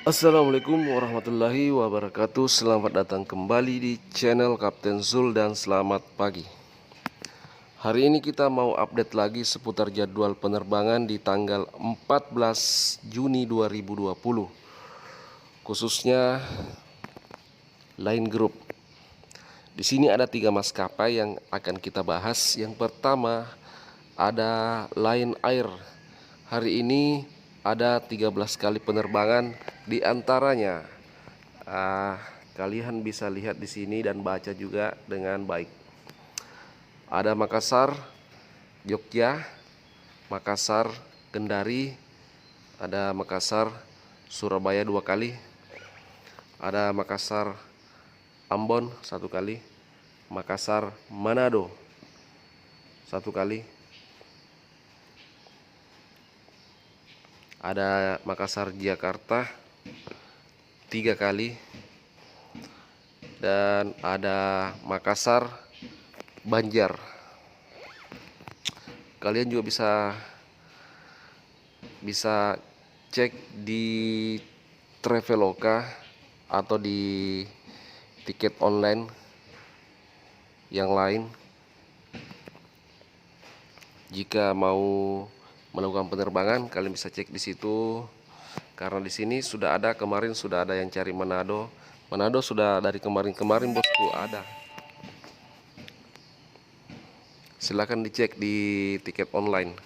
Assalamualaikum warahmatullahi wabarakatuh. Selamat datang kembali di channel Kapten Zul dan selamat pagi. Hari ini kita mau update lagi seputar jadwal penerbangan di tanggal 14 Juni 2020, khususnya Line Group. Di sini ada 3 maskapai yang akan kita bahas. Yang pertama ada Lion Air. Hari ini ada 13 kali penerbangan, di antaranya kalian bisa lihat di sini dan baca juga dengan baik. Ada Makassar, Jogja, Makassar, Kendari, ada Makassar, Surabaya 2 kali, ada Makassar, Ambon 1 kali, Makassar, Manado 1 kali, ada Makassar, Jakarta 3 kali, dan ada Makassar, Banjar. Kalian juga bisa cek di Traveloka atau di tiket online yang lain jika mau melakukan penerbangan. Kalian bisa cek di situ, karena di sini sudah ada, kemarin sudah ada yang cari Manado. Manado sudah dari kemarin bosku ada. Silahkan dicek di tiket online.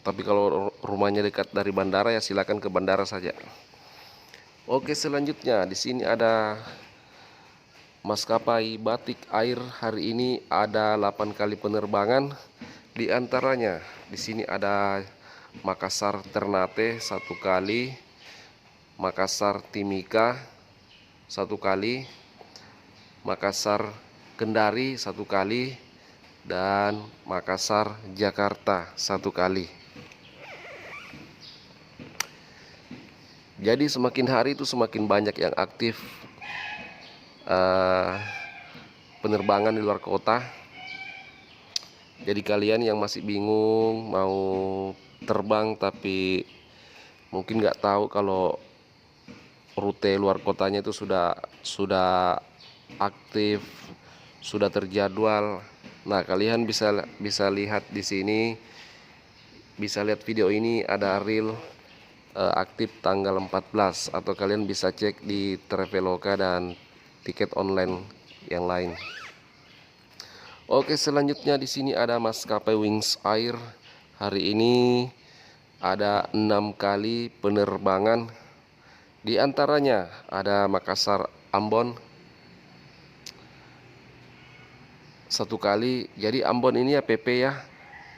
Tapi kalau rumahnya dekat dari bandara ya silakan ke bandara saja. Oke, selanjutnya di sini ada maskapai Batik Air. Hari ini ada 8 kali penerbangan. Di antaranya di sini ada Makassar Ternate 1 kali, Makassar Timika 1 kali, Makassar Kendari 1 kali, dan Makassar Jakarta 1 kali. Jadi semakin hari itu semakin banyak yang aktif penerbangan di luar kota. Jadi kalian yang masih bingung mau terbang tapi mungkin nggak tahu kalau rute luar kotanya itu sudah aktif, sudah terjadwal. Nah, kalian bisa lihat di sini, bisa lihat video ini ada reel aktif tanggal 14, atau kalian bisa cek di Traveloka dan tiket online yang lain. Oke, selanjutnya di sini ada maskapai Wings Air. Hari ini ada 6 kali penerbangan. Di antaranya ada Makassar Ambon 1 kali. Jadi Ambon ini ya PP ya.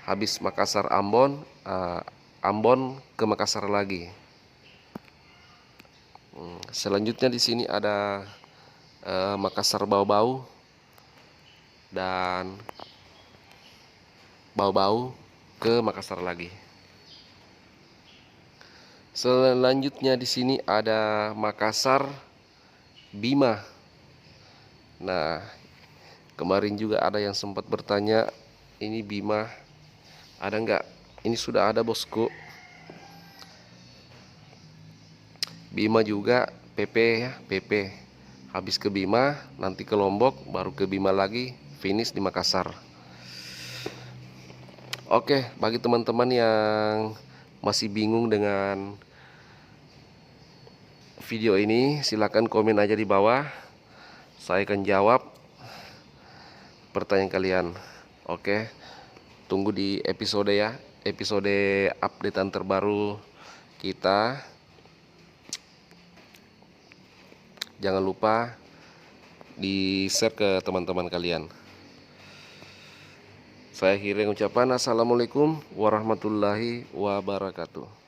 Habis Makassar Ambon, Ambon ke Makassar lagi. Selanjutnya di sini ada Makassar Bau-Bau dan Bau-Bau ke Makassar lagi. Selanjutnya di sini ada Makassar Bima. Nah, kemarin juga ada yang sempat bertanya, ini Bima ada nggak? Ini sudah ada bosku. Bima juga PP ya, PP. Habis ke Bima, nanti ke Lombok, baru ke Bima lagi, finish di Makassar. Oke, bagi teman-teman yang masih bingung dengan video ini, silakan komen aja di bawah. Saya akan jawab pertanyaan kalian. Oke, tunggu di episode ya, episode updatean terbaru kita. Jangan lupa di share ke teman-teman kalian. Saya akhiri ucapan assalamualaikum warahmatullahi wabarakatuh.